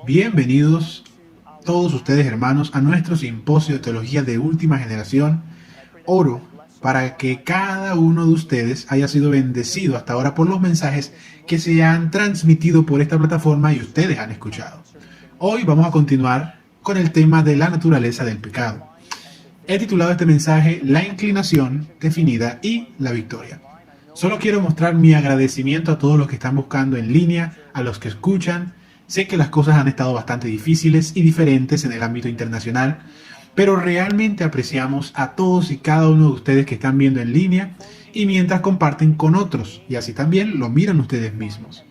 Bienvenidos todos ustedes, hermanos, a nuestro simposio de teología de última generación. Oro para que cada uno de ustedes haya sido bendecido hasta ahora por los mensajes que se han transmitido por esta plataforma y ustedes han escuchado. Hoy vamos a continuar con el tema de la naturaleza del pecado. He titulado este mensaje La inclinación definida y la victoria. Solo quiero mostrar mi agradecimiento a todos los que están buscando en línea, a los que escuchan. Sé que las cosas han estado bastante difíciles y diferentes en el ámbito internacional, pero realmente apreciamos a todos y cada uno de ustedes que están viendo en línea y mientras comparten con otros, y así también lo miran ustedes mismos.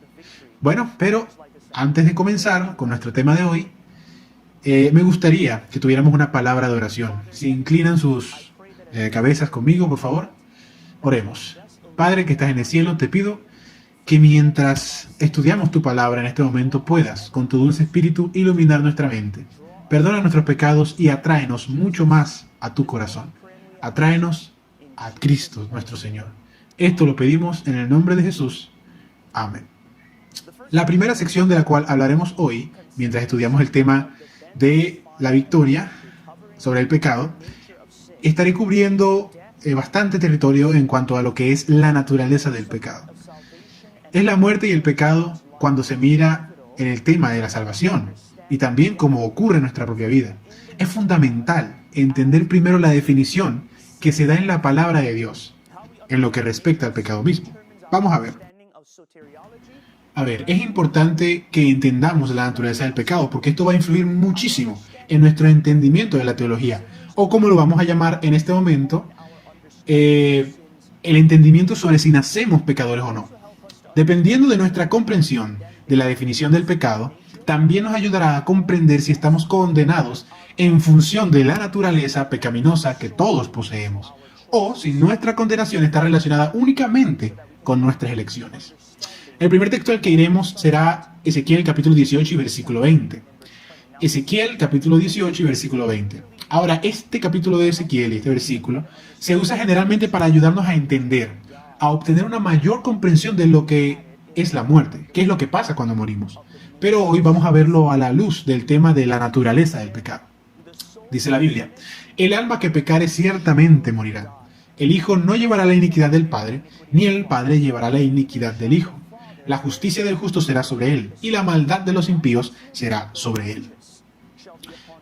Bueno, pero antes de comenzar con nuestro tema de hoy, me gustaría que tuviéramos una palabra de oración. Si inclinan sus cabezas conmigo, por favor, oremos. Padre que estás en el cielo, te pido que mientras estudiamos tu palabra en este momento puedas, con tu dulce espíritu, iluminar nuestra mente. Perdona nuestros pecados y atráenos mucho más a tu corazón. Atráenos a Cristo, nuestro Señor. Esto lo pedimos en el nombre de Jesús. Amén. La primera sección de la cual hablaremos hoy, mientras estudiamos el tema de la victoria sobre el pecado, estaré cubriendo bastante territorio en cuanto a lo que es la naturaleza del pecado. Es la muerte y el pecado cuando se mira en el tema de la salvación y también como ocurre en nuestra propia vida. Es fundamental entender primero la definición que se da en la palabra de Dios en lo que respecta al pecado mismo. Vamos a ver. Es importante que entendamos la naturaleza del pecado porque esto va a influir muchísimo en nuestro entendimiento de la teología, o como lo vamos a llamar en este momento, el entendimiento sobre si nacemos pecadores o no. Dependiendo de nuestra comprensión de la definición del pecado, también nos ayudará a comprender si estamos condenados en función de la naturaleza pecaminosa que todos poseemos, o si nuestra condenación está relacionada únicamente con nuestras elecciones. El primer texto al que iremos será Ezequiel capítulo 18 y versículo 20. Ezequiel capítulo 18 y versículo 20. Ahora, este capítulo de Ezequiel y este versículo se usa generalmente para ayudarnos a entender, a obtener una mayor comprensión de lo que es la muerte, qué es lo que pasa cuando morimos. Pero hoy vamos a verlo a la luz del tema de la naturaleza del pecado. Dice la Biblia: el alma que pecare ciertamente morirá. El Hijo no llevará la iniquidad del Padre, ni el Padre llevará la iniquidad del Hijo. La justicia del justo será sobre él, y la maldad de los impíos será sobre él.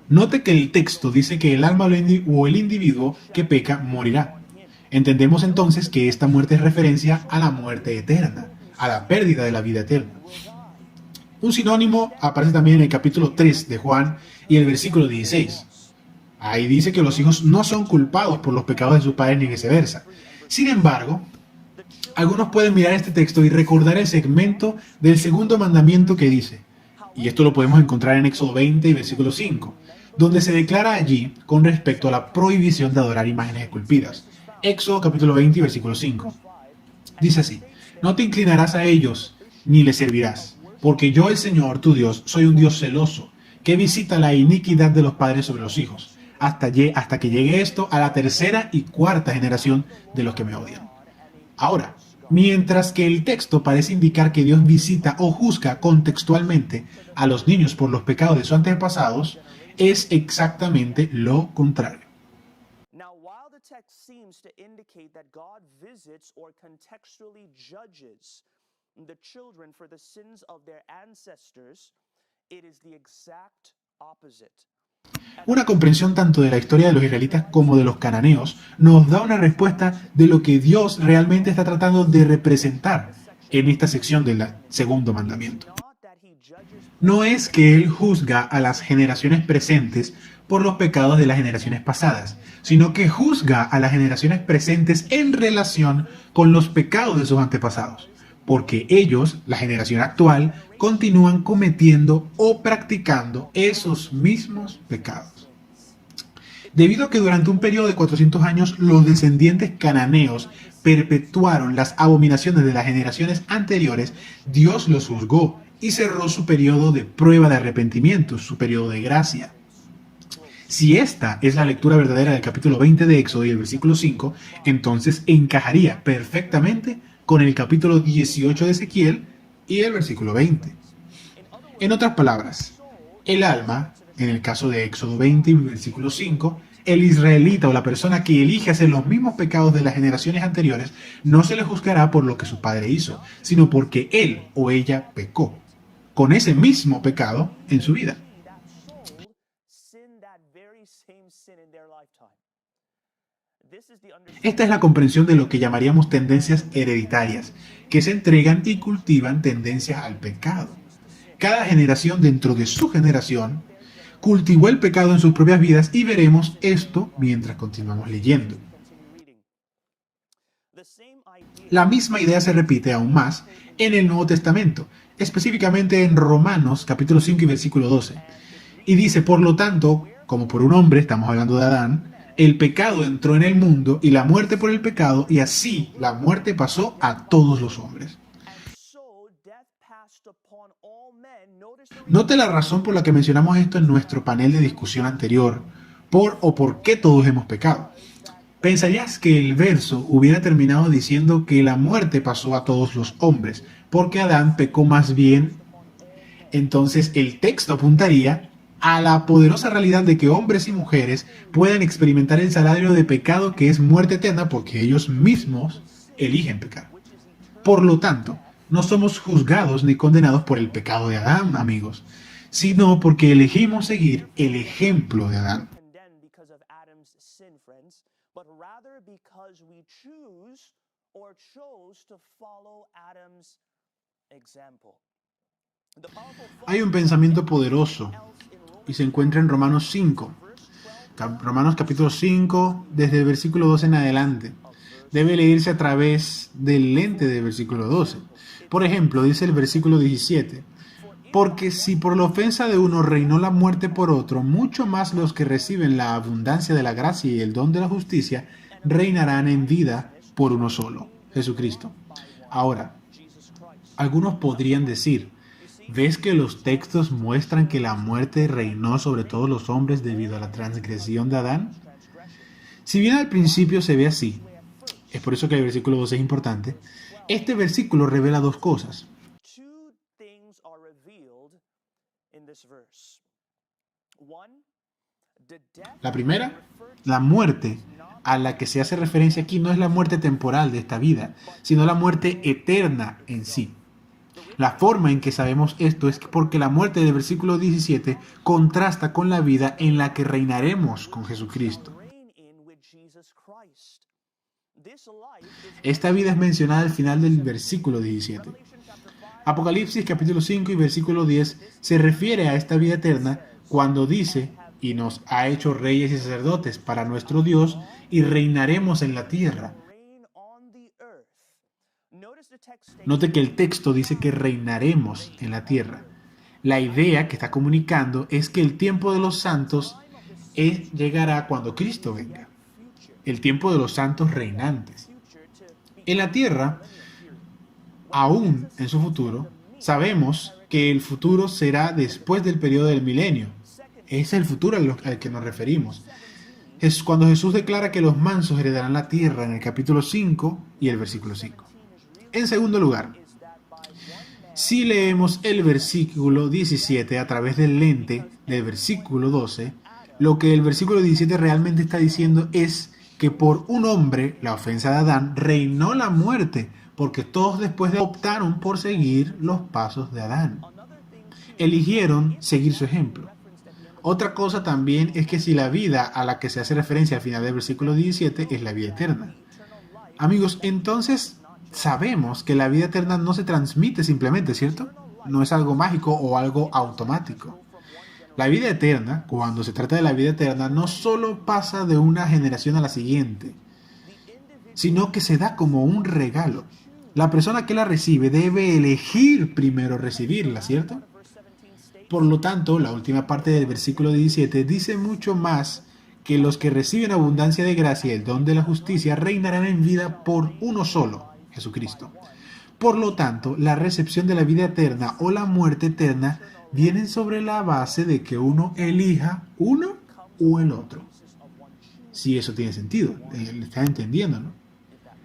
Note que el texto dice que el alma o el individuo que peca morirá. Entendemos entonces que esta muerte es referencia a la muerte eterna, a la pérdida de la vida eterna. Un sinónimo aparece también en el capítulo 3 de Juan y el versículo 16. Ahí dice que los hijos no son culpados por los pecados de sus padres ni viceversa. Sin embargo, algunos pueden mirar este texto y recordar el segmento del segundo mandamiento que dice, y esto lo podemos encontrar en Éxodo 20 y versículo 5, donde se declara allí con respecto a la prohibición de adorar imágenes esculpidas. Éxodo capítulo 20 y versículo 5. Dice así: no te inclinarás a ellos, ni les servirás, porque yo, el Señor, tu Dios, soy un Dios celoso, que visita la iniquidad de los padres sobre los hijos, hasta que llegue esto a la tercera y cuarta generación de los que me odian. Ahora, mientras que el texto parece indicar que Dios visita o juzga contextualmente a los niños por los pecados de sus antepasados, es exactamente lo contrario. Now, while the text seems to indicate that God visits or contextually judges the children for the sins of their ancestors, it is the exact opposite. Una comprensión tanto de la historia de los israelitas como de los cananeos nos da una respuesta de lo que Dios realmente está tratando de representar en esta sección del segundo mandamiento. No es que Él juzga a las generaciones presentes por los pecados de las generaciones pasadas, sino que juzga a las generaciones presentes en relación con los pecados de sus antepasados, porque ellos, la generación actual, continúan cometiendo o practicando esos mismos pecados. Debido a que durante un periodo de 400 años los descendientes cananeos perpetuaron las abominaciones de las generaciones anteriores, Dios los juzgó y cerró su periodo de prueba de arrepentimiento, su periodo de gracia. Si esta es la lectura verdadera del capítulo 20 de Éxodo y el versículo 5, entonces encajaría perfectamente con el capítulo 18 de Ezequiel y el versículo 20. En otras palabras, El alma, en el caso de Éxodo 20, versículo 5, el israelita o la persona que elige hacer los mismos pecados de las generaciones anteriores, no se le juzgará por lo que su padre hizo, sino porque él o ella pecó con ese mismo pecado en su vida. Esta es la comprensión de lo que llamaríamos tendencias hereditarias, que se entregan y cultivan tendencias al pecado. Cada generación dentro de su generación cultivó el pecado en sus propias vidas y veremos esto mientras continuamos leyendo. La misma idea se repite aún más en el Nuevo Testamento, específicamente en Romanos capítulo 5 y versículo 12. Y dice, por lo tanto, como por un hombre, estamos hablando de Adán, el pecado entró en el mundo y la muerte por el pecado, y así la muerte pasó a todos los hombres. Note la razón por la que mencionamos esto en nuestro panel de discusión anterior, por qué todos hemos pecado. Pensarías que el verso hubiera terminado diciendo que la muerte pasó a todos los hombres, porque Adán pecó más bien. Entonces el texto apuntaría a la poderosa realidad de que hombres y mujeres puedan experimentar el salario de pecado, que es muerte eterna, porque ellos mismos eligen pecar. Por lo tanto, no somos juzgados ni condenados por el pecado de Adán, amigos, sino porque elegimos seguir el ejemplo de Adán. Hay un pensamiento poderoso y se encuentra en Romanos 5. Romanos capítulo 5, desde el versículo 12 en adelante. Debe leerse a través del lente del versículo 12. Por ejemplo, dice el versículo 17. Porque si por la ofensa de uno reinó la muerte por otro, mucho más los que reciben la abundancia de la gracia y el don de la justicia reinarán en vida por uno solo, Jesucristo. Ahora, algunos podrían decir, ¿ves que los textos muestran que la muerte reinó sobre todos los hombres debido a la transgresión de Adán? Si bien al principio se ve así, es por eso que el versículo 12 es importante, este versículo revela dos cosas. La primera, la muerte a la que se hace referencia aquí no es la muerte temporal de esta vida, sino la muerte eterna en sí. La forma en que sabemos esto es porque la muerte del versículo 17 contrasta con la vida en la que reinaremos con Jesucristo. Esta vida es mencionada al final del versículo 17. Apocalipsis capítulo 5 y versículo 10 se refiere a esta vida eterna cuando dice, y nos ha hecho reyes y sacerdotes para nuestro Dios, y reinaremos en la tierra. Note que el texto dice que reinaremos en la tierra. La idea que está comunicando es que el tiempo de los santos llegará cuando Cristo venga. El tiempo de los santos reinantes. En la tierra, aún en su futuro, sabemos que el futuro será después del periodo del milenio. Es el futuro al que nos referimos. Es cuando Jesús declara que los mansos heredarán la tierra en el capítulo 5 y el versículo 5. En segundo lugar, si leemos el versículo 17 a través del lente del versículo 12, lo que el versículo 17 realmente está diciendo es que por un hombre, la ofensa de Adán, reinó la muerte, porque todos después optaron por seguir los pasos de Adán. Eligieron seguir su ejemplo. Otra cosa también es que si la vida a la que se hace referencia al final del versículo 17 es la vida eterna. Amigos, entonces sabemos que la vida eterna no se transmite simplemente, ¿cierto? No es algo mágico o algo automático. La vida eterna, cuando se trata de la vida eterna, no solo pasa de una generación a la siguiente, sino que se da como un regalo. La persona que la recibe debe elegir primero recibirla, ¿cierto? Por lo tanto, la última parte del versículo 17 dice mucho más que los que reciben abundancia de gracia y el don de la justicia reinarán en vida por uno solo, Jesucristo. Por lo tanto, la recepción de la vida eterna o la muerte eterna vienen sobre la base de que uno elija uno o el otro. Si eso tiene sentido, ¿le están entendiendo, no?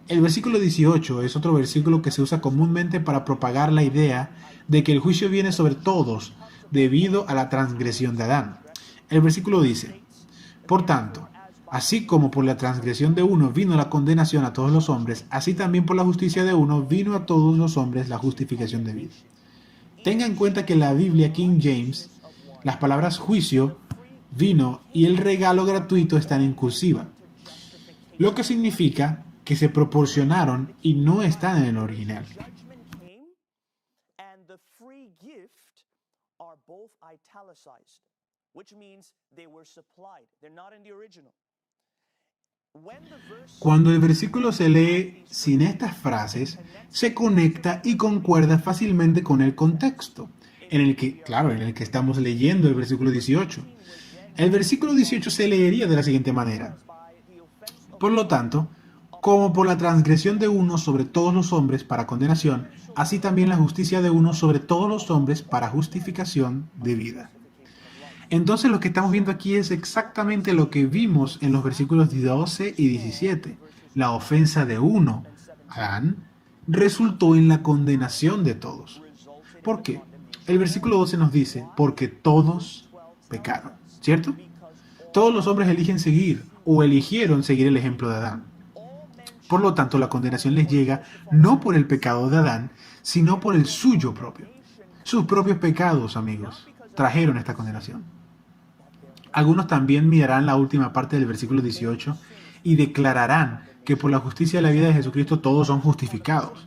El versículo 18 es otro versículo que se usa comúnmente para propagar la idea de que el juicio viene sobre todos, debido a la transgresión de Adán. El versículo dice: por tanto, así como por la transgresión de uno vino la condenación a todos los hombres, así también por la justicia de uno vino a todos los hombres la justificación de vida. Tenga en cuenta que en la Biblia King James, las palabras juicio, vino y el regalo gratuito están en cursiva, lo que significa que se proporcionaron y no están en el original. Judgment came, and the free gift are both italicized, which means they were supplied. They're not in the original. Cuando el versículo se lee sin estas frases, se conecta y concuerda fácilmente con el contexto, en el que estamos leyendo el versículo 18. El versículo 18 se leería de la siguiente manera: por lo tanto, como por la transgresión de uno sobre todos los hombres para condenación, así también la justicia de uno sobre todos los hombres para justificación de vida. Entonces lo que estamos viendo aquí es exactamente lo que vimos en los versículos 12 y 17. La ofensa de uno, Adán, resultó en la condenación de todos. ¿Por qué? El versículo 12 nos dice: porque todos pecaron, ¿cierto? Todos los hombres eligen seguir o eligieron seguir el ejemplo de Adán. Por lo tanto, la condenación les llega no por el pecado de Adán, sino por el suyo propio. Sus propios pecados, amigos, trajeron esta condenación. Algunos también mirarán la última parte del versículo 18 y declararán que por la justicia de la vida de Jesucristo todos son justificados.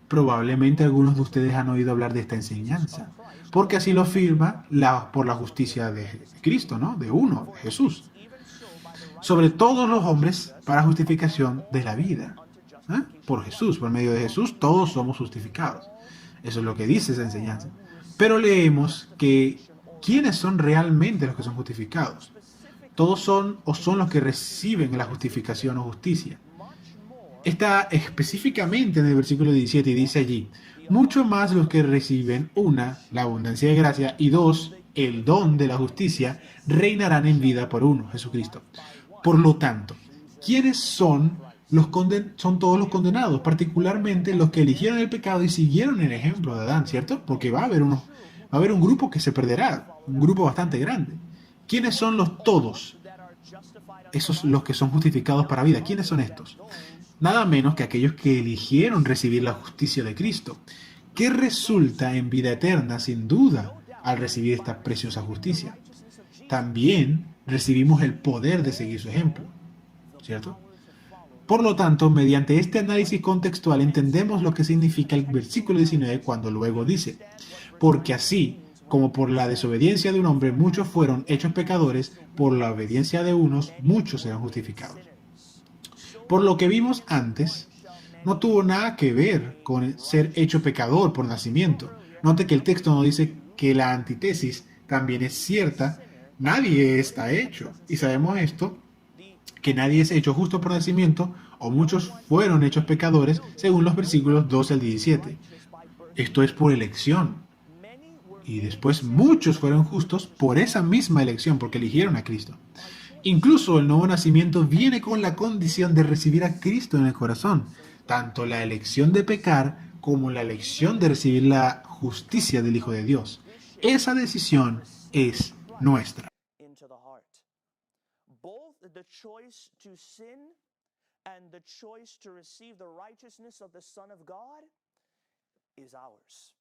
Probablemente algunos de ustedes han oído hablar de esta enseñanza, porque así lo afirma por la justicia de Cristo, ¿no? De uno, de Jesús. Sobre todos los hombres para justificación de la vida. Por Jesús, por medio de Jesús, todos somos justificados. Eso es lo que dice esa enseñanza. Pero leemos que ¿quiénes son realmente los que son justificados? Todos son los que reciben la justificación o justicia. Está específicamente en el versículo 17 y dice allí: mucho más los que reciben, una, la abundancia de gracia, y dos, el don de la justicia, reinarán en vida por uno, Jesucristo. Por lo tanto, ¿quiénes son son todos los condenados? Particularmente los que eligieron el pecado y siguieron el ejemplo de Adán, ¿cierto? Porque va a haber un grupo que se perderá, un grupo bastante grande. ¿Quiénes son los todos? Esos los que son justificados para vida. ¿Quiénes son estos? Nada menos que aquellos que eligieron recibir la justicia de Cristo, que resulta en vida eterna, sin duda, al recibir esta preciosa justicia. También recibimos el poder de seguir su ejemplo, ¿cierto? Por lo tanto, mediante este análisis contextual entendemos lo que significa el versículo 19 cuando luego dice: porque así como por la desobediencia de un hombre muchos fueron hechos pecadores, por la obediencia de unos muchos serán justificados. Por lo que vimos antes, no tuvo nada que ver con ser hecho pecador por nacimiento. Note que el texto no dice que la antítesis también es cierta. Nadie está hecho. Y sabemos esto, que nadie es hecho justo por nacimiento, o muchos fueron hechos pecadores, según los versículos 12 al 17. Esto es por elección. Y después muchos fueron justos por esa misma elección, porque eligieron a Cristo. Incluso el nuevo nacimiento viene con la condición de recibir a Cristo en el corazón. Tanto la elección de pecar como la elección de recibir la justicia del Hijo de Dios. Esa decisión es nuestra. Both the choice to sin and the choice to receive the righteousness of the Son of God is ours.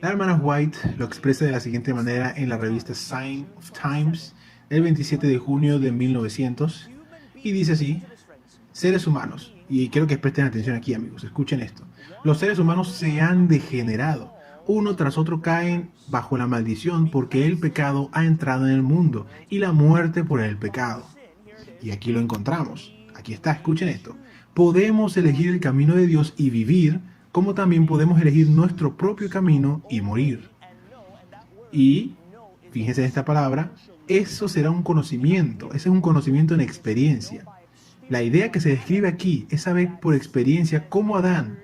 La hermana White lo expresa de la siguiente manera en la revista Sign of Times el 27 de junio de 1900 y dice así: seres humanos, y quiero que presten atención aquí, amigos, escuchen esto. Los seres humanos se han degenerado, uno tras otro caen bajo la maldición porque el pecado ha entrado en el mundo y la muerte por el pecado. Y aquí lo encontramos, aquí está, escuchen esto. Podemos elegir el camino de Dios y vivir, como también podemos elegir nuestro propio camino y morir. Y, fíjense en esta palabra, eso será un conocimiento, ese es un conocimiento en experiencia. La idea que se describe aquí es saber por experiencia cómo Adán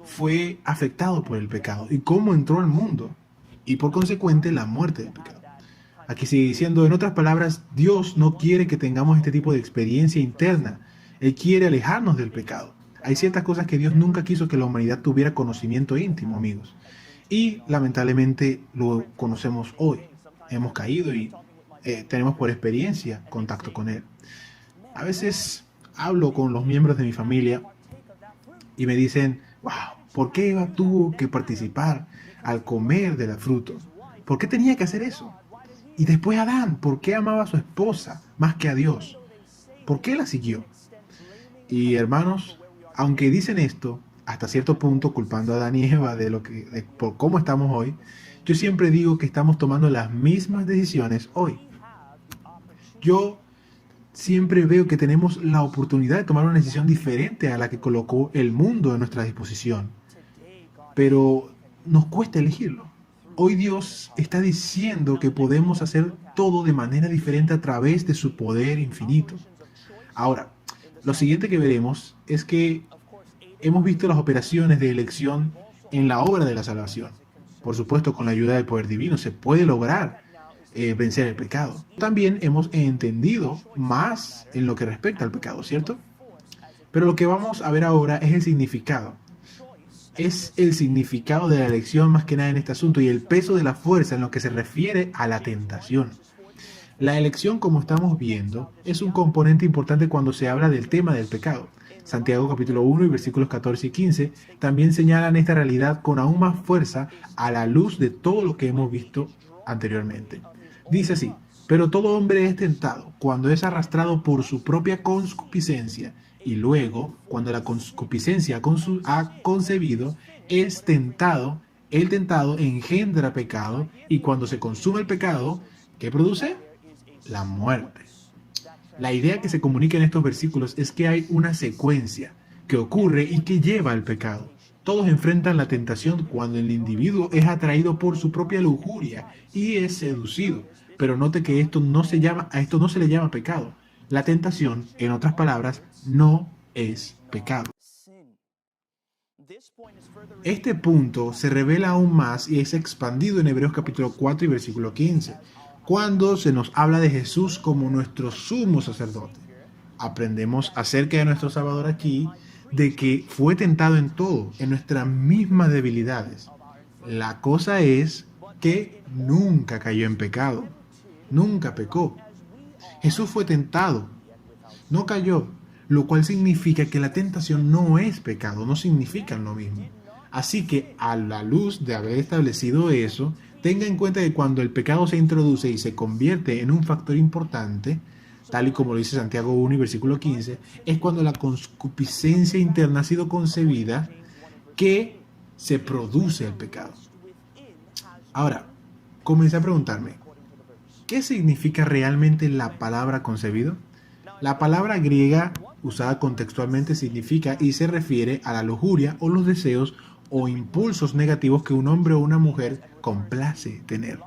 fue afectado por el pecado y cómo entró al mundo, y por consecuente la muerte del pecado. Aquí sigue diciendo, en otras palabras, Dios no quiere que tengamos este tipo de experiencia interna. Él quiere alejarnos del pecado. Hay ciertas cosas que Dios nunca quiso que la humanidad tuviera conocimiento íntimo, amigos. y lamentablemente lo conocemos hoy. Hemos caído y tenemos por experiencia contacto con él. A veces hablo con los miembros de mi familia y me dicen, wow, ¿por qué Eva tuvo que participar al comer de la fruta? ¿Por qué tenía que hacer eso? Y después Adán, ¿por qué amaba a su esposa más que a Dios? ¿Por qué la siguió? Y hermanos, aunque dicen esto, hasta cierto punto culpando a Adán y Eva por cómo estamos hoy, yo siempre digo que estamos tomando las mismas decisiones hoy. Yo siempre veo que tenemos la oportunidad de tomar una decisión diferente a la que colocó el mundo a nuestra disposición. Pero nos cuesta elegirlo. Hoy Dios está diciendo que podemos hacer todo de manera diferente a través de su poder infinito. Ahora, lo siguiente que veremos es que hemos visto las operaciones de elección en la obra de la salvación. Por supuesto, con la ayuda del poder divino se puede lograr vencer el pecado. También hemos entendido más en lo que respecta al pecado, ¿cierto? Pero lo que vamos a ver ahora es el significado. Es el significado de la elección más que nada en este asunto y el peso de la fuerza en lo que se refiere a la tentación. La elección, como estamos viendo, es un componente importante cuando se habla del tema del pecado. Santiago capítulo 1 y versículos 14 y 15 también señalan esta realidad con aún más fuerza a la luz de todo lo que hemos visto anteriormente. Dice así, pero todo hombre es tentado cuando es arrastrado por su propia concupiscencia y luego, cuando la concupiscencia ha concebido, es tentado, el tentado engendra pecado y cuando se consume el pecado, ¿qué produce? La muerte. La idea que se comunica en estos versículos es que hay una secuencia que ocurre y que lleva al pecado. Todos enfrentan la tentación cuando el individuo es atraído por su propia lujuria y es seducido. Pero note que a esto no se le llama pecado. La tentación, en otras palabras, no es pecado. Este punto se revela aún más y es expandido en Hebreos capítulo 4 y versículo 15, cuando se nos habla de Jesús como nuestro sumo sacerdote. Aprendemos acerca de nuestro Salvador aquí, de que fue tentado en todo, en nuestras mismas debilidades. La cosa es que nunca cayó en pecado, nunca pecó. Jesús fue tentado, no cayó, lo cual significa que la tentación no es pecado, no significa lo mismo. Así que a la luz de haber establecido eso, tenga en cuenta que cuando el pecado se introduce y se convierte en un factor importante, tal y como lo dice Santiago 1 y versículo 15, es cuando la concupiscencia interna ha sido concebida que se produce el pecado. Ahora, comencé a preguntarme, ¿qué significa realmente la palabra concebido? La palabra griega usada contextualmente significa y se refiere a la lujuria o los deseos o impulsos negativos que un hombre o una mujer complace tener.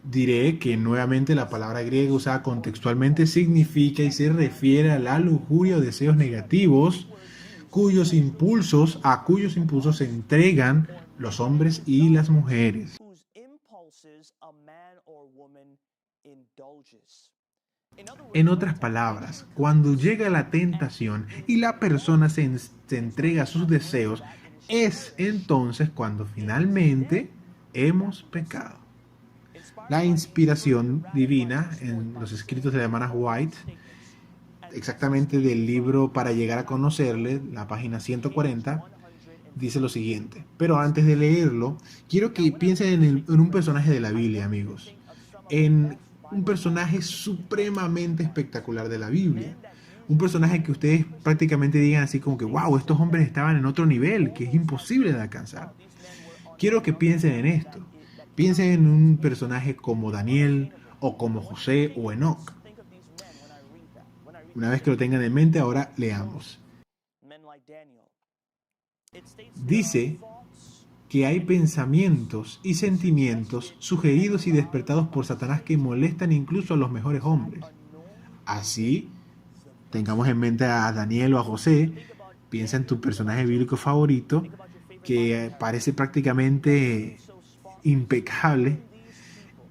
Diré que nuevamente la palabra griega usada contextualmente significa y se refiere a la lujuria o deseos negativos cuyos impulsos se entregan los hombres y las mujeres. En otras palabras, cuando llega la tentación y la persona se entrega a sus deseos, es entonces cuando finalmente hemos pecado. La inspiración divina en los escritos de la hermana White, exactamente del libro Para llegar a conocerle, la página 140, dice lo siguiente. Pero antes de leerlo, quiero que piensen en un personaje de la Biblia, amigos. En un personaje supremamente espectacular de la Biblia. Un personaje que ustedes prácticamente digan así como que, wow, estos hombres estaban en otro nivel, que es imposible de alcanzar. Quiero que piensen en esto. Piensen en un personaje como Daniel, o como José, o Enoc. Una vez que lo tengan en mente, ahora leamos. Dice que hay pensamientos y sentimientos sugeridos y despertados por Satanás que molestan incluso a los mejores hombres. Así, tengamos en mente a Daniel o a José, piensa en tu personaje bíblico favorito, que parece prácticamente impecable.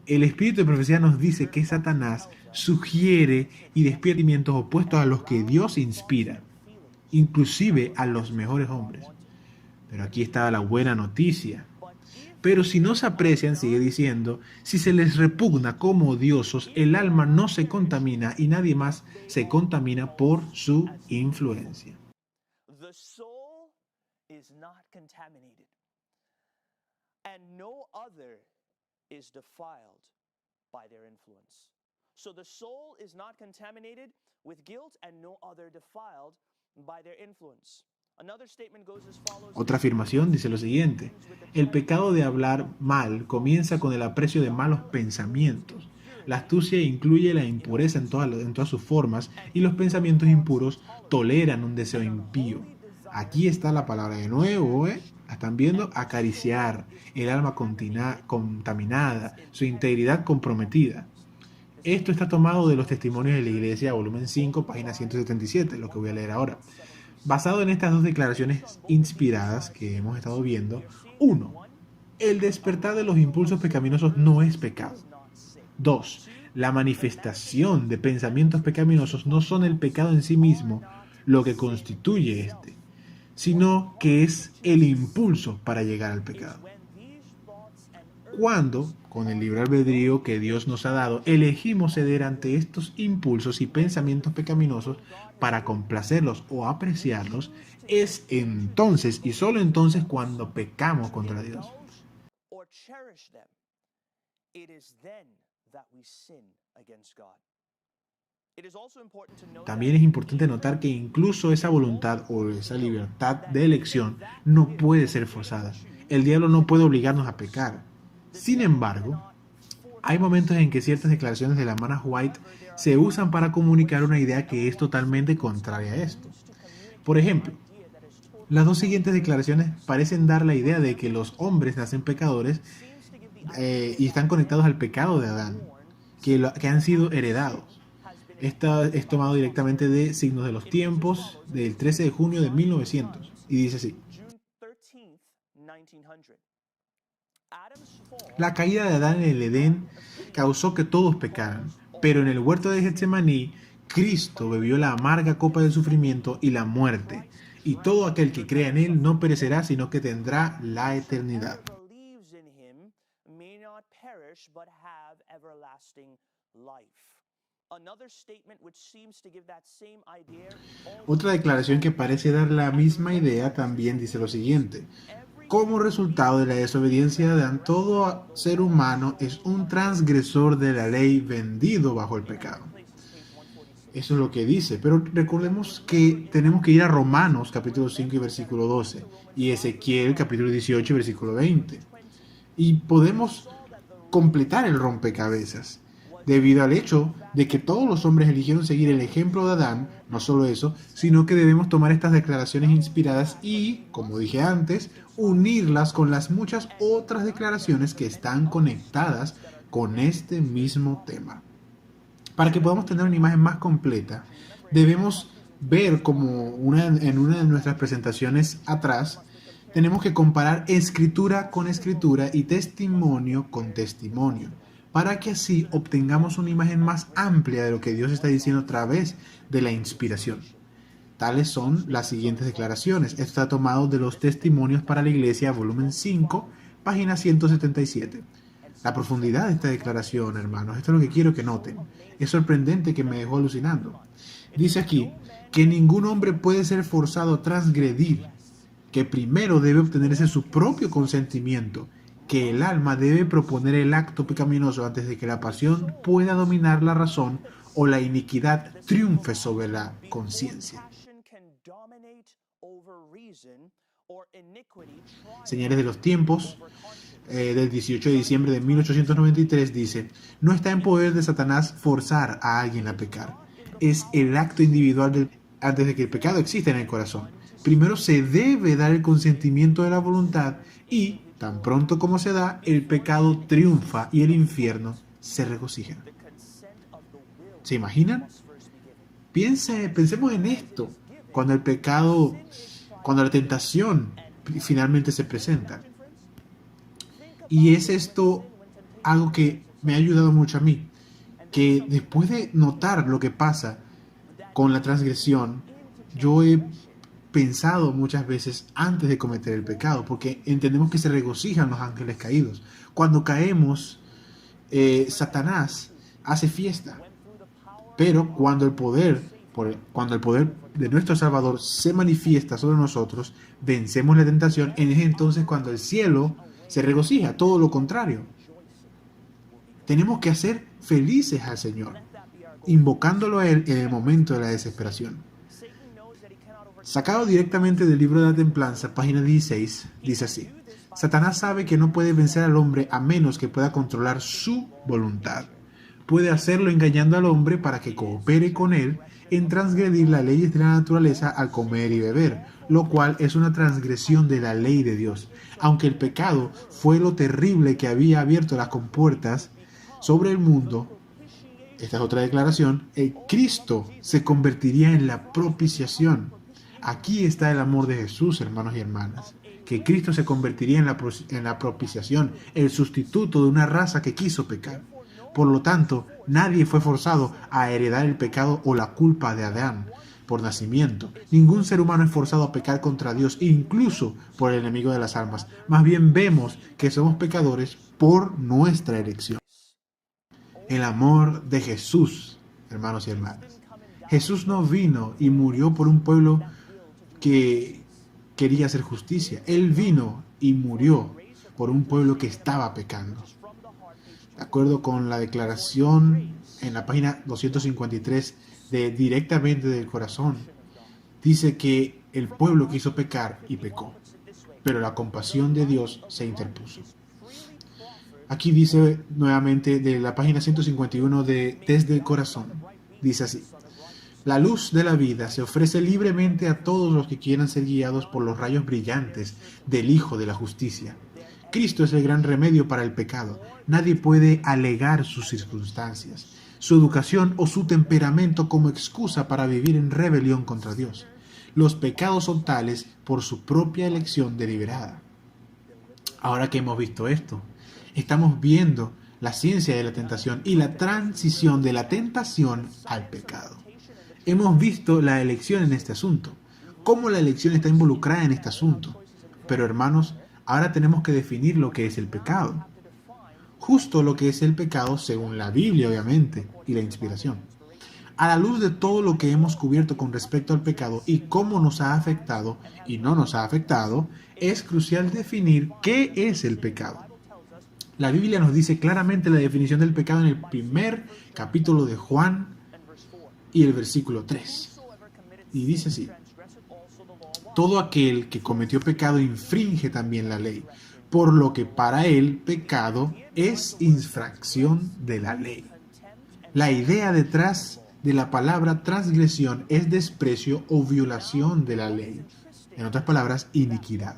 El espíritu de profecía nos dice que Satanás sugiere y despierta sentimientos opuestos a los que Dios inspira, inclusive a los mejores hombres. Pero aquí está la buena noticia. Pero si no se aprecian, sigue diciendo, si se les repugna como odiosos, el alma no se contamina y nadie más se contamina por su influencia. The soul is not contaminated, and no other is defiled by their influence. So the soul is not contaminated with guilt and no other defiled by their influence. Another statement goes as follows. Otra afirmación dice lo siguiente: el pecado de hablar mal comienza con el aprecio de malos pensamientos. La astucia incluye la impureza en todas sus formas y los pensamientos impuros toleran un deseo impío. Aquí está la palabra de nuevo, ¿eh? La están viendo, acariciar, el alma contaminada, su integridad comprometida. Esto está tomado de los testimonios de la Iglesia, volumen 5, página 177, lo que voy a leer ahora. Basado en estas dos declaraciones inspiradas que hemos estado viendo, 1. El despertar de los impulsos pecaminosos no es pecado. 2. La manifestación de pensamientos pecaminosos no son el pecado en sí mismo lo que constituye este, sino que es el impulso para llegar al pecado. Cuando, con el libre albedrío que Dios nos ha dado, elegimos ceder ante estos impulsos y pensamientos pecaminosos para complacerlos o apreciarlos, es entonces y solo entonces cuando pecamos contra Dios. También es importante notar que incluso esa voluntad o esa libertad de elección no puede ser forzada. El diablo no puede obligarnos a pecar. Sin embargo, hay momentos en que ciertas declaraciones de la hermana White se usan para comunicar una idea que es totalmente contraria a esto. Por ejemplo, las dos siguientes declaraciones parecen dar la idea de que los hombres nacen pecadores y están conectados al pecado de Adán, que han sido heredados. Esta es tomado directamente de Signos de los Tiempos, del 13 de junio de 1900, y dice así: la caída de Adán en el Edén causó que todos pecaran, pero en el huerto de Getsemaní, Cristo bebió la amarga copa del sufrimiento y la muerte, y todo aquel que crea en él no perecerá, sino que tendrá la eternidad. Otra declaración que parece dar la misma idea también dice lo siguiente: como resultado de la desobediencia de Adán, todo ser humano es un transgresor de la ley vendido bajo el pecado. Eso es lo que dice, pero recordemos que tenemos que ir a Romanos capítulo 5 y versículo 12 y Ezequiel capítulo 18 y versículo 20 y podemos completar el rompecabezas. Debido al hecho de que todos los hombres eligieron seguir el ejemplo de Adán, no solo eso, sino que debemos tomar estas declaraciones inspiradas y, como dije antes, unirlas con las muchas otras declaraciones que están conectadas con este mismo tema. Para que podamos tener una imagen más completa, debemos ver como en una de nuestras presentaciones atrás, tenemos que comparar escritura con escritura y testimonio con testimonio, para que así obtengamos una imagen más amplia de lo que Dios está diciendo a través de la inspiración. Tales son las siguientes declaraciones. Esto está tomado de los Testimonios para la Iglesia, volumen 5, página 177. La profundidad de esta declaración, hermanos, esto es lo que quiero que noten. Es sorprendente, que me dejó alucinando. Dice aquí que ningún hombre puede ser forzado a transgredir, que primero debe obtenerse su propio consentimiento, que el alma debe proponer el acto pecaminoso antes de que la pasión pueda dominar la razón o la iniquidad triunfe sobre la conciencia. Señales de los Tiempos, del 18 de diciembre de 1893, dice: no está en poder de Satanás forzar a alguien a pecar. Es el acto individual antes de que el pecado exista en el corazón. Primero se debe dar el consentimiento de la voluntad y, tan pronto como se da, el pecado triunfa y el infierno se regocija. ¿Se imaginan? Pensemos en esto, cuando el pecado, cuando la tentación finalmente se presenta. Y es esto algo que me ha ayudado mucho a mí, que después de notar lo que pasa con la transgresión, yo he pensado muchas veces antes de cometer el pecado, porque entendemos que se regocijan los ángeles caídos. Cuando caemos, Satanás hace fiesta, pero cuando cuando el poder de nuestro Salvador se manifiesta sobre nosotros, vencemos la tentación. En ese entonces cuando el cielo se regocija, todo lo contrario. Tenemos que hacer felices al Señor, invocándolo a Él en el momento de la desesperación. Sacado directamente del libro de la Templanza, página 16, dice así: Satanás sabe que no puede vencer al hombre a menos que pueda controlar su voluntad. Puede hacerlo engañando al hombre para que coopere con él en transgredir las leyes de la naturaleza al comer y beber, lo cual es una transgresión de la ley de Dios. Aunque el pecado fue lo terrible que había abierto las compuertas sobre el mundo, esta es otra declaración, el Cristo se convertiría en la propiciación. Aquí está el amor de Jesús, hermanos y hermanas, que Cristo se convertiría en la propiciación, el sustituto de una raza que quiso pecar. Por lo tanto, nadie fue forzado a heredar el pecado o la culpa de Adán por nacimiento. Ningún ser humano es forzado a pecar contra Dios, incluso por el enemigo de las almas. Más bien vemos que somos pecadores por nuestra elección. El amor de Jesús, hermanos y hermanas. Jesús no vino y murió por un pueblo que quería hacer justicia. Él vino y murió por un pueblo que estaba pecando. De acuerdo con la declaración en la página 253 de Directamente del Corazón, dice que el pueblo quiso pecar y pecó, pero la compasión de Dios se interpuso. Aquí dice nuevamente de la página 151 de Desde el Corazón, dice así: la luz de la vida se ofrece libremente a todos los que quieran ser guiados por los rayos brillantes del Hijo de la Justicia. Cristo es el gran remedio para el pecado. Nadie puede alegar sus circunstancias, su educación o su temperamento como excusa para vivir en rebelión contra Dios. Los pecados son tales por su propia elección deliberada. Ahora que hemos visto esto, estamos viendo la ciencia de la tentación y la transición de la tentación al pecado. Hemos visto la elección en este asunto, cómo la elección está involucrada en este asunto. Pero hermanos, ahora tenemos que definir lo que es el pecado. Justo lo que es el pecado según la Biblia, obviamente, y la inspiración. A la luz de todo lo que hemos cubierto con respecto al pecado y cómo nos ha afectado y no nos ha afectado, es crucial definir qué es el pecado. La Biblia nos dice claramente la definición del pecado en el primer capítulo de Juan y el versículo 3. Y dice así: todo aquel que cometió pecado infringe también la ley, por lo que para él pecado es infracción de la ley. La idea detrás de la palabra transgresión es desprecio o violación de la ley. En otras palabras, iniquidad.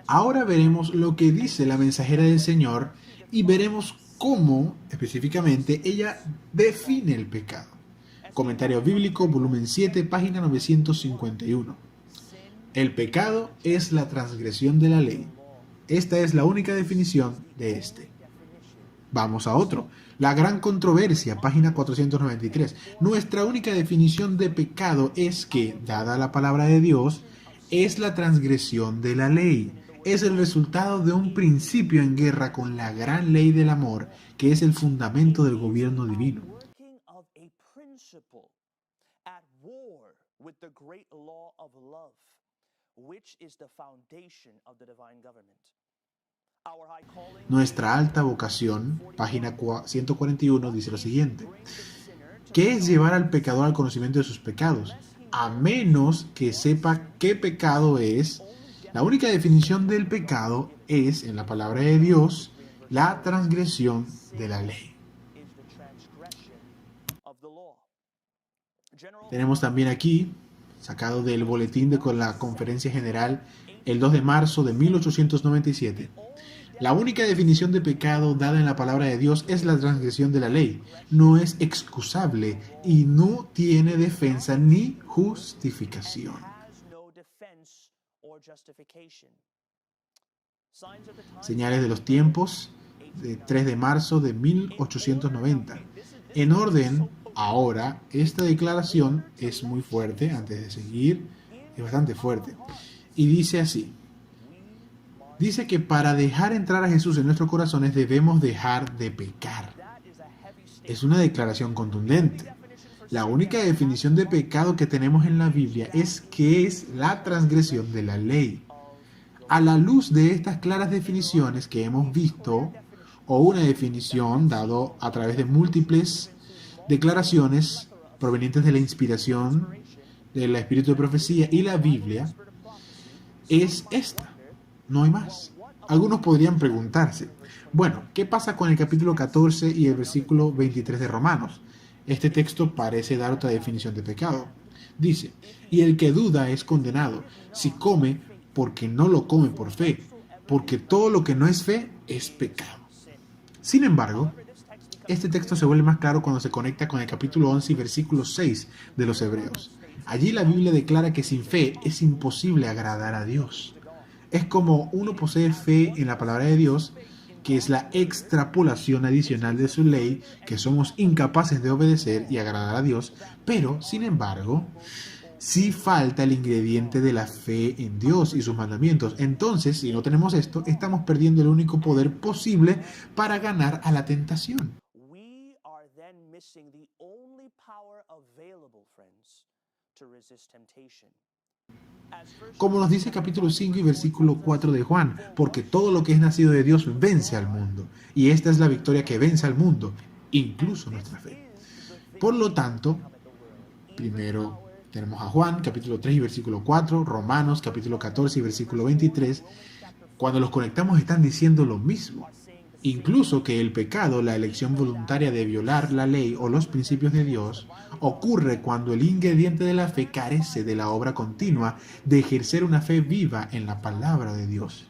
Ahora veremos lo que dice la mensajera del Señor y veremos cómo específicamente ella define el pecado. Comentario bíblico, volumen 7, página 951. El pecado es la transgresión de la ley. Esta es la única definición de este. Vamos a otro. La gran controversia, página 493. Nuestra única definición de pecado es que, dada la palabra de Dios, es la transgresión de la ley. Es el resultado de un principio en guerra con la gran ley del amor, que es el fundamento del gobierno divino. Nuestra alta vocación, página 141, dice lo siguiente: ¿qué es llevar al pecador al conocimiento de sus pecados? A menos que sepa qué pecado es, la única definición del pecado es, en la palabra de Dios, la transgresión de la ley. Tenemos también aquí, sacado del boletín de la Conferencia General, el 2 de marzo de 1897. La única definición de pecado dada en la palabra de Dios es la transgresión de la ley. No es excusable y no tiene defensa ni justificación. Señales de los tiempos, de 3 de marzo de 1890. En orden Ahora, esta declaración es muy fuerte, antes de seguir, es bastante fuerte. Y dice así, dice que para dejar entrar a Jesús en nuestros corazones debemos dejar de pecar. Es una declaración contundente. La única definición de pecado que tenemos en la Biblia es que es la transgresión de la ley. A la luz de estas claras definiciones que hemos visto, o una definición dado a través de múltiples declaraciones provenientes de la inspiración del espíritu de profecía y la Biblia, es esta. No hay más. Algunos podrían preguntarse, bueno, ¿qué pasa con el capítulo 14 y el versículo 23 de Romanos? Este texto parece dar otra definición de pecado. Dice, y el que duda es condenado, si come, porque no lo come por fe, porque todo lo que no es fe es pecado. Sin embargo, este texto se vuelve más claro cuando se conecta con el capítulo 11 y versículo 6 de los Hebreos. Allí la Biblia declara que sin fe es imposible agradar a Dios. Es como uno posee fe en la palabra de Dios, que es la extrapolación adicional de su ley, que somos incapaces de obedecer y agradar a Dios, pero, sin embargo, sí falta el ingrediente de la fe en Dios y sus mandamientos. Entonces, si no tenemos esto, estamos perdiendo el único poder posible para ganar a la tentación. We are then missing the only power available, friends, to resist temptation. Como nos dice capítulo 5 y versículo 4 de Juan, porque todo lo que es nacido de Dios vence al mundo, y esta es la victoria que vence al mundo, incluso nuestra fe. Por lo tanto, primero tenemos a Juan, capítulo 3 y versículo 4, Romanos, capítulo 14 y versículo 23, cuando los conectamos están diciendo lo mismo. Incluso que el pecado, la elección voluntaria de violar la ley o los principios de Dios, ocurre cuando el ingrediente de la fe carece de la obra continua de ejercer una fe viva en la palabra de Dios,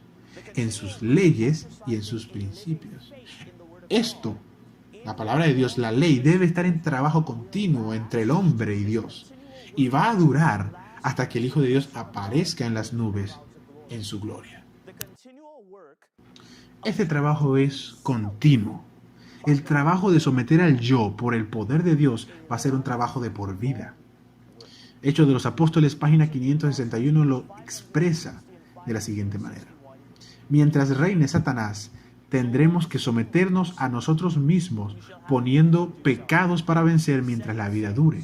en sus leyes y en sus principios. Esto, la palabra de Dios, la ley, debe estar en trabajo continuo entre el hombre y Dios, y va a durar hasta que el Hijo de Dios aparezca en las nubes en su gloria. Este trabajo es continuo. El trabajo de someter al yo por el poder de Dios va a ser un trabajo de por vida. Hechos de los Apóstoles, página 561, lo expresa de la siguiente manera. Mientras reine Satanás, tendremos que someternos a nosotros mismos, poniendo pecados para vencer mientras la vida dure.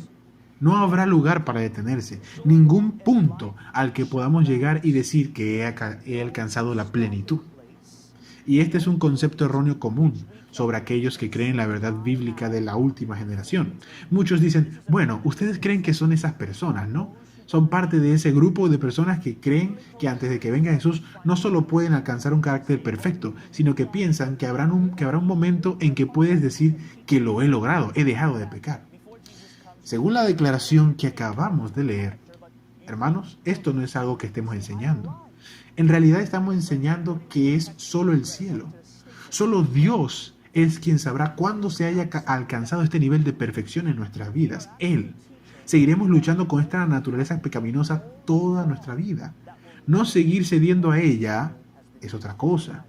No habrá lugar para detenerse, ningún punto al que podamos llegar y decir que he alcanzado la plenitud. Y este es un concepto erróneo común sobre aquellos que creen la verdad bíblica de la última generación. Muchos dicen, bueno, ustedes creen que son esas personas, ¿no? Son parte de ese grupo de personas que creen que antes de que venga Jesús no solo pueden alcanzar un carácter perfecto, sino que piensan que habrá un momento en que puedes decir que lo he logrado, he dejado de pecar. Según la declaración que acabamos de leer, hermanos, esto no es algo que estemos enseñando. En realidad estamos enseñando que es solo el cielo. Solo Dios es quien sabrá cuándo se haya alcanzado este nivel de perfección en nuestras vidas. Él. Seguiremos luchando con esta naturaleza pecaminosa toda nuestra vida. No seguir cediendo a ella es otra cosa,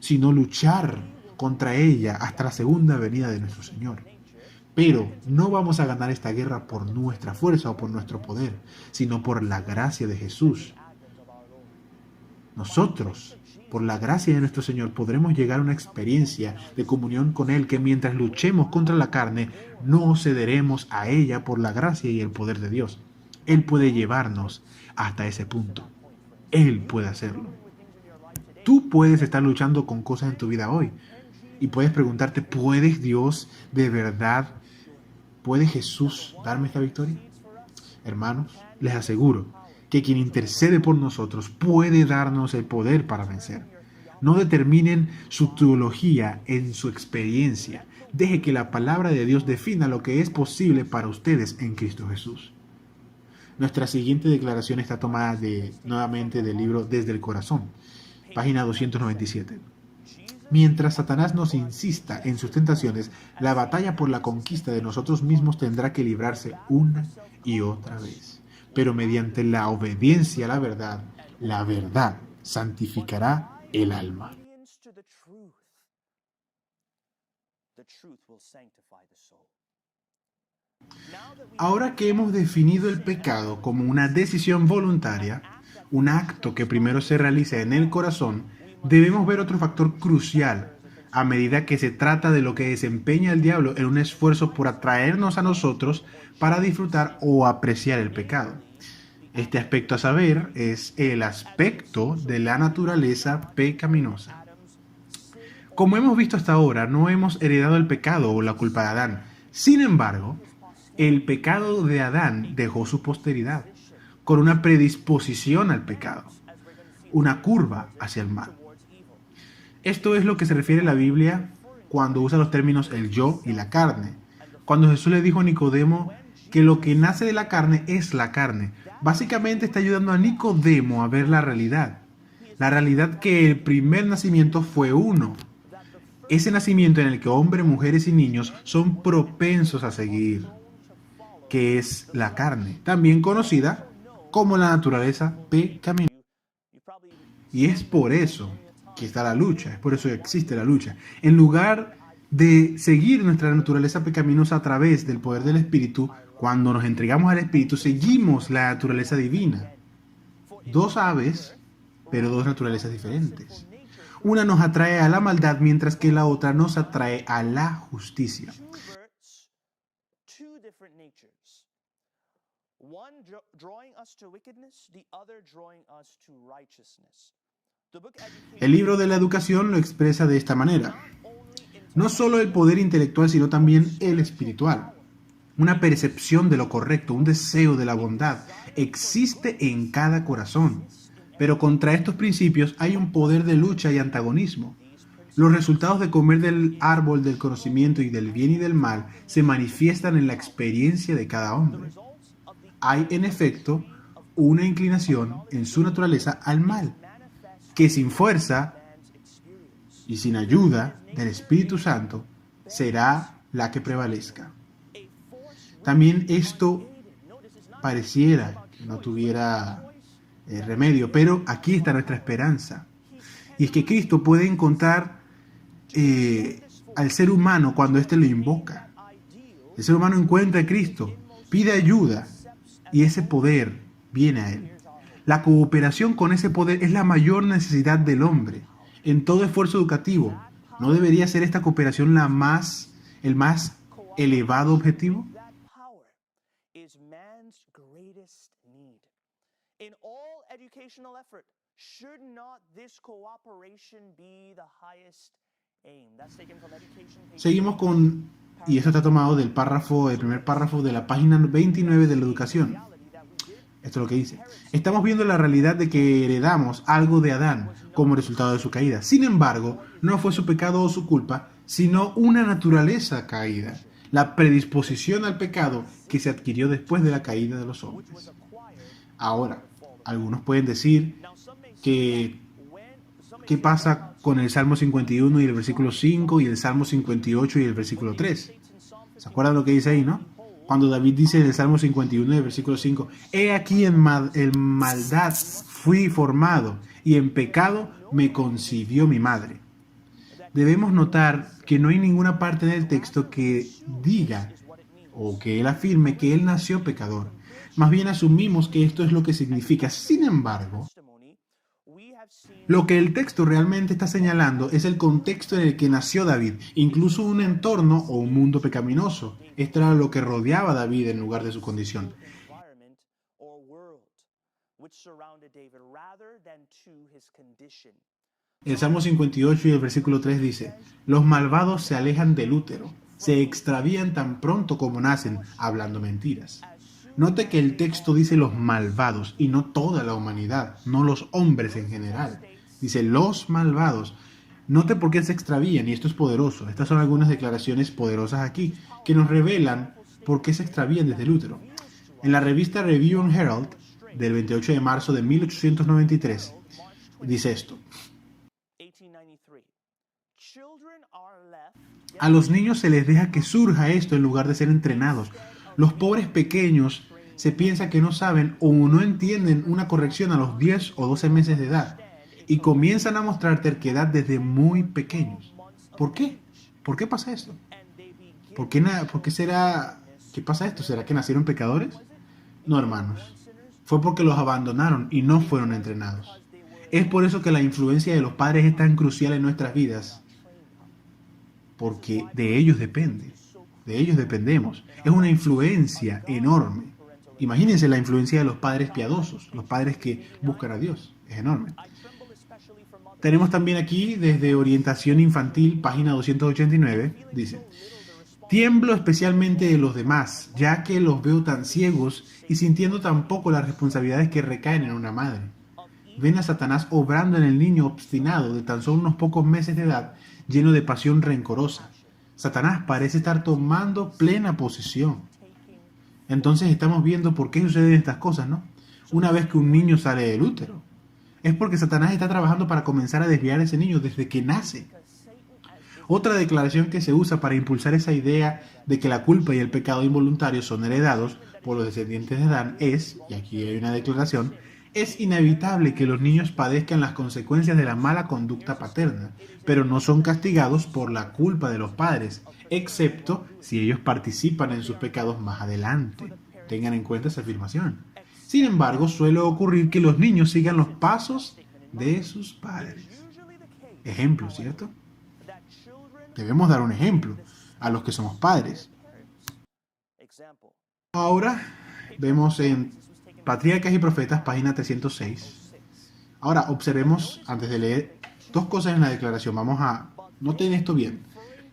sino luchar contra ella hasta la segunda venida de nuestro Señor. Pero no vamos a ganar esta guerra por nuestra fuerza o por nuestro poder, sino por la gracia de Jesús. Nosotros, por la gracia de nuestro Señor, podremos llegar a una experiencia de comunión con Él que mientras luchemos contra la carne, no cederemos a ella por la gracia y el poder de Dios. Él puede llevarnos hasta ese punto. Él puede hacerlo. Tú puedes estar luchando con cosas en tu vida hoy y puedes preguntarte, ¿puede Dios de verdad, puede Jesús darme esta victoria? Hermanos, les aseguro que quien intercede por nosotros puede darnos el poder para vencer. No determinen su teología en su experiencia. Deje que la palabra de Dios defina lo que es posible para ustedes en Cristo Jesús. Nuestra siguiente declaración está tomada nuevamente del libro Desde el Corazón, página 297. Mientras Satanás nos insista en sus tentaciones, la batalla por la conquista de nosotros mismos tendrá que librarse una y otra vez. Pero mediante la obediencia a la verdad santificará el alma. Ahora que hemos definido el pecado como una decisión voluntaria, un acto que primero se realiza en el corazón, debemos ver otro factor crucial a medida que se trata de lo que desempeña el diablo en un esfuerzo por atraernos a nosotros para disfrutar o apreciar el pecado. Este aspecto a saber es el aspecto de la naturaleza pecaminosa. Como hemos visto hasta ahora, no hemos heredado el pecado o la culpa de Adán. Sin embargo, el pecado de Adán dejó su posteridad, con una predisposición al pecado, una curva hacia el mal. Esto es lo que se refiere la Biblia cuando usa los términos el yo y la carne. Cuando Jesús le dijo a Nicodemo que lo que nace de la carne es la carne, básicamente está ayudando a Nicodemo a ver la realidad que el primer nacimiento fue uno. Ese nacimiento en el que hombres, mujeres y niños son propensos a seguir, que es la carne, también conocida como la naturaleza pecaminosa. Y es por eso que está la lucha, es por eso que existe la lucha. En lugar de seguir nuestra naturaleza pecaminosa a través del poder del Espíritu, cuando nos entregamos al Espíritu, seguimos la naturaleza divina. Dos aves, pero dos naturalezas diferentes. Una nos atrae a la maldad, mientras que la otra nos atrae a la justicia. El libro de la educación lo expresa de esta manera. No solo el poder intelectual, sino también el espiritual. Una percepción de lo correcto, un deseo de la bondad, existe en cada corazón. Pero contra estos principios hay un poder de lucha y antagonismo. Los resultados de comer del árbol del conocimiento y del bien y del mal se manifiestan en la experiencia de cada hombre. Hay, en efecto, una inclinación en su naturaleza al mal, que sin fuerza y sin ayuda del Espíritu Santo será la que prevalezca. También esto pareciera que no tuviera remedio, pero aquí está nuestra esperanza. Y es que Cristo puede encontrar al ser humano cuando éste lo invoca. El ser humano encuentra a Cristo, pide ayuda y ese poder viene a él. La cooperación con ese poder es la mayor necesidad del hombre. En todo esfuerzo educativo, ¿no debería ser esta cooperación el más elevado objetivo? In all educational effort, should not this cooperation be the highest aim? That's taken from education. Seguimos con, y esto está tomado del primer párrafo de la página 29 de la educación. Esto es lo que dice. Estamos viendo la realidad de que heredamos algo de Adán como resultado de su caída. Sin embargo, no fue su pecado o su culpa, sino una naturaleza caída, la predisposición al pecado que se adquirió después de la caída de los hombres. Ahora, algunos pueden decir que ¿qué pasa con el Salmo 51 y el versículo 5 y el Salmo 58 y el versículo 3? ¿Se acuerdan lo que dice ahí, no? Cuando David dice en el Salmo 51 y el versículo 5, he aquí en maldad fui formado y en pecado me concibió mi madre. Debemos notar que no hay ninguna parte del texto que diga o que él afirme que él nació pecador. Más bien asumimos que esto es lo que significa. Sin embargo, lo que el texto realmente está señalando es el contexto en el que nació David, incluso un entorno o un mundo pecaminoso. Esto era lo que rodeaba a David en lugar de su condición. El Salmo 58 y el versículo 3 dice, los malvados se alejan del útero, se extravían tan pronto como nacen, hablando mentiras. Note que el texto dice los malvados y no toda la humanidad, no los hombres en general. Dice los malvados. Note por qué se extravían y esto es poderoso. Estas son algunas declaraciones poderosas aquí que nos revelan por qué se extravían desde el útero. En la revista Review and Herald del 28 de marzo de 1893 dice esto. A los niños se les deja que surja esto en lugar de ser entrenados. Los pobres pequeños se piensa que no saben o no entienden una corrección a los 10 o 12 meses de edad y comienzan a mostrar terquedad desde muy pequeños. ¿Por qué? ¿Por qué pasa esto? ¿Por qué será ¿Qué pasa esto? ¿Será que nacieron pecadores? No, hermanos. Fue porque los abandonaron y no fueron entrenados. Es por eso que la influencia de los padres es tan crucial en nuestras vidas, porque de ellos depende. De ellos dependemos. Es una influencia enorme. Imagínense la influencia de los padres piadosos, los padres que buscan a Dios. Es enorme. Tenemos también aquí, desde Orientación Infantil, página 289, dice: tiemblo especialmente de los demás, ya que los veo tan ciegos y sintiendo tan poco las responsabilidades que recaen en una madre. Ven a Satanás obrando en el niño obstinado de tan solo unos pocos meses de edad, lleno de pasión rencorosa. Satanás parece estar tomando plena posesión. Entonces estamos viendo por qué suceden estas cosas, ¿no? Una vez que un niño sale del útero, es porque Satanás está trabajando para comenzar a desviar a ese niño desde que nace. Otra declaración que se usa para impulsar esa idea de que la culpa y el pecado involuntario son heredados por los descendientes de Adán es, y aquí hay una declaración: es inevitable que los niños padezcan las consecuencias de la mala conducta paterna, pero no son castigados por la culpa de los padres, excepto si ellos participan en sus pecados más adelante. Tengan en cuenta esa afirmación. Sin embargo, suele ocurrir que los niños sigan los pasos de sus padres. Ejemplo, ¿cierto? Debemos dar un ejemplo a los que somos padres. Ahora vemos en Patriarcas y Profetas, página 306. Ahora observemos, antes de leer, dos cosas en la declaración. Noten esto bien.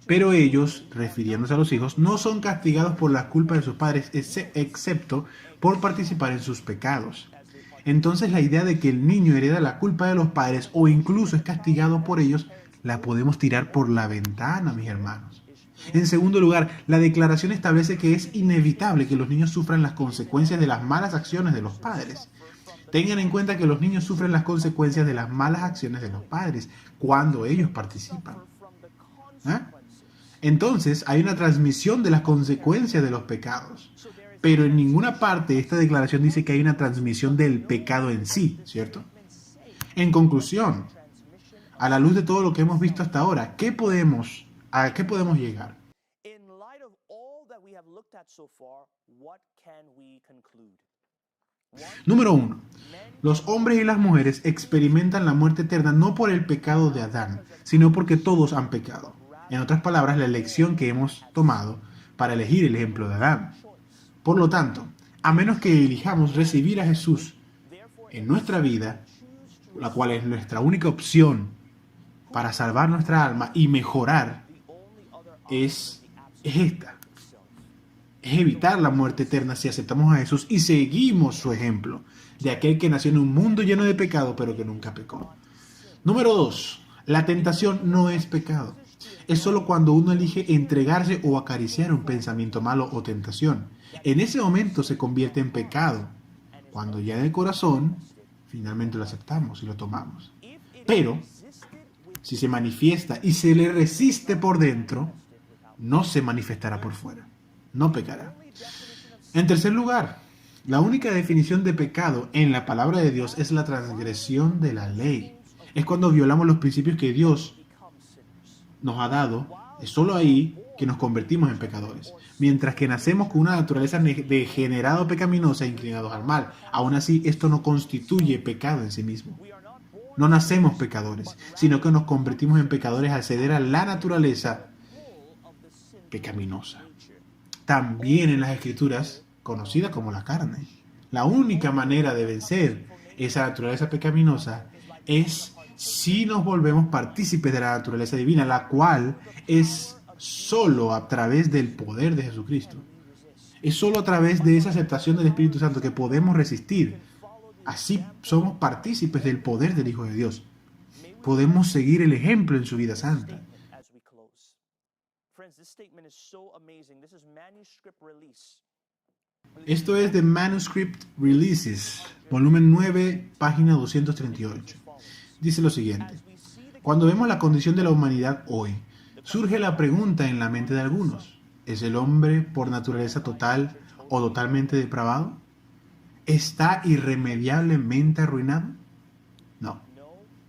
Pero ellos, refiriéndose a los hijos, no son castigados por la culpa de sus padres, excepto por participar en sus pecados. Entonces la idea de que el niño hereda la culpa de los padres o incluso es castigado por ellos, la podemos tirar por la ventana, mis hermanos. En segundo lugar, la declaración establece que es inevitable que los niños sufran las consecuencias de las malas acciones de los padres. Tengan en cuenta que los niños sufren las consecuencias de las malas acciones de los padres cuando ellos participan. Entonces, hay una transmisión de las consecuencias de los pecados. Pero en ninguna parte esta declaración dice que hay una transmisión del pecado en sí, ¿cierto? En conclusión, a la luz de todo lo que hemos visto hasta ahora, ¿a qué podemos llegar? Número 1. Los hombres y las mujeres experimentan la muerte eterna no por el pecado de Adán, sino porque todos han pecado. En otras palabras, la elección que hemos tomado para elegir el ejemplo de Adán. Por lo tanto, a menos que elijamos recibir a Jesús en nuestra vida, la cual es nuestra única opción para salvar nuestra alma y mejorar, es esta. Es evitar la muerte eterna si aceptamos a Jesús y seguimos su ejemplo de aquel que nació en un mundo lleno de pecado pero que nunca pecó. Número 2. La tentación no es pecado. Es solo cuando uno elige entregarse o acariciar un pensamiento malo o tentación. En ese momento se convierte en pecado. Cuando ya en el corazón, finalmente lo aceptamos y lo tomamos. Pero, si se manifiesta y se le resiste por dentro, no se manifestará por fuera. No pecará. En tercer lugar, la única definición de pecado en la palabra de Dios es la transgresión de la ley. Es cuando violamos los principios que Dios nos ha dado. Es solo ahí que nos convertimos en pecadores. Mientras que nacemos con una naturaleza degenerada o pecaminosa e inclinados al mal. Aún así, esto no constituye pecado en sí mismo. No nacemos pecadores, sino que nos convertimos en pecadores al ceder a la naturaleza pecaminosa. También en las Escrituras, conocida como la carne. La única manera de vencer esa naturaleza pecaminosa es si nos volvemos partícipes de la naturaleza divina, la cual es solo a través del poder de Jesucristo. Es solo a través de esa aceptación del Espíritu Santo que podemos resistir. Así somos partícipes del poder del Hijo de Dios. Podemos seguir el ejemplo en su vida santa. Esto es de Manuscript Releases, volumen 9, página 238. Dice lo siguiente: cuando vemos la condición de la humanidad hoy, surge la pregunta en la mente de algunos: ¿es el hombre por naturaleza total o totalmente depravado? ¿Está irremediablemente arruinado? No,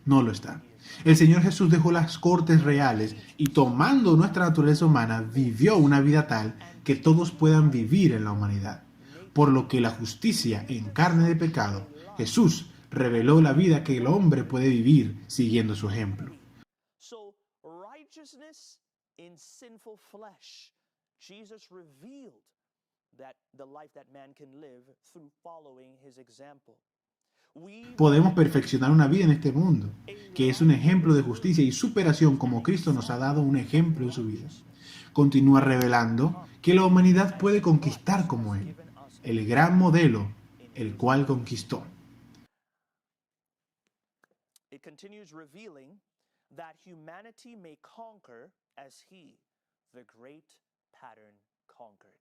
no lo está. El Señor Jesús dejó las cortes reales y tomando nuestra naturaleza humana vivió una vida tal que todos puedan vivir en la humanidad. Por lo que la justicia en carne de pecado, Jesús reveló la vida que el hombre puede vivir siguiendo su ejemplo. So, righteousness in sinful flesh. Jesus revealed that the life that man can live through following his example. Podemos perfeccionar una vida en este mundo, que es un ejemplo de justicia y superación como Cristo nos ha dado un ejemplo en su vida. Continúa revelando que la humanidad puede conquistar como Él, el gran modelo, el cual conquistó. It continues revealing that humanity may conquer as he, the great pattern, conquered.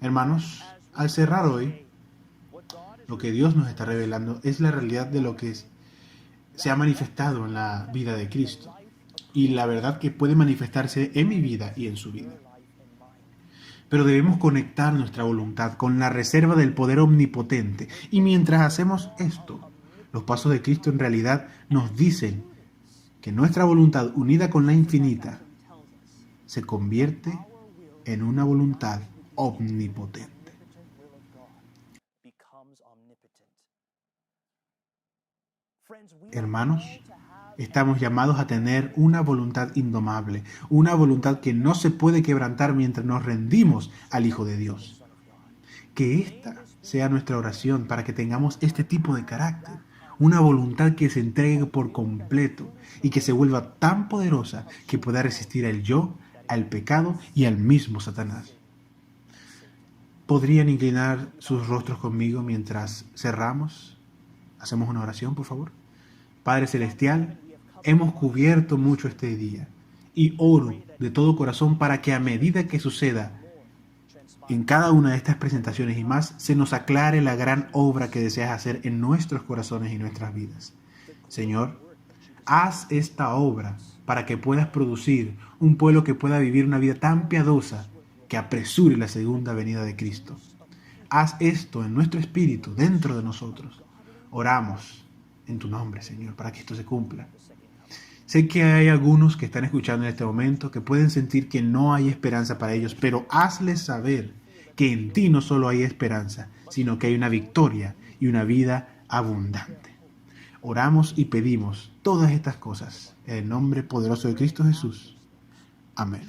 Hermanos, al cerrar hoy, lo que Dios nos está revelando es la realidad de lo que se ha manifestado en la vida de Cristo y la verdad que puede manifestarse en mi vida y en su vida. Pero debemos conectar nuestra voluntad con la reserva del poder omnipotente y mientras hacemos esto, los pasos de Cristo en realidad nos dicen que nuestra voluntad unida con la infinita se convierte en una voluntad omnipotente. Hermanos, estamos llamados a tener una voluntad indomable, una voluntad que no se puede quebrantar mientras nos rendimos al Hijo de Dios. Que esta sea nuestra oración para que tengamos este tipo de carácter, una voluntad que se entregue por completo y que se vuelva tan poderosa que pueda resistir al yo, al pecado y al mismo Satanás. ¿Podrían inclinar sus rostros conmigo mientras cerramos? Hacemos una oración, por favor. Padre Celestial, hemos cubierto mucho este día y oro de todo corazón para que a medida que suceda en cada una de estas presentaciones y más, se nos aclare la gran obra que deseas hacer en nuestros corazones y nuestras vidas. Señor, haz esta obra para que puedas producir un pueblo que pueda vivir una vida tan piadosa que apresure la segunda venida de Cristo. Haz esto en nuestro espíritu, dentro de nosotros. Oramos en tu nombre, Señor, para que esto se cumpla. Sé que hay algunos que están escuchando en este momento que pueden sentir que no hay esperanza para ellos, pero hazles saber que en ti no solo hay esperanza, sino que hay una victoria y una vida abundante. Oramos y pedimos todas estas cosas en el nombre poderoso de Cristo Jesús. Amén.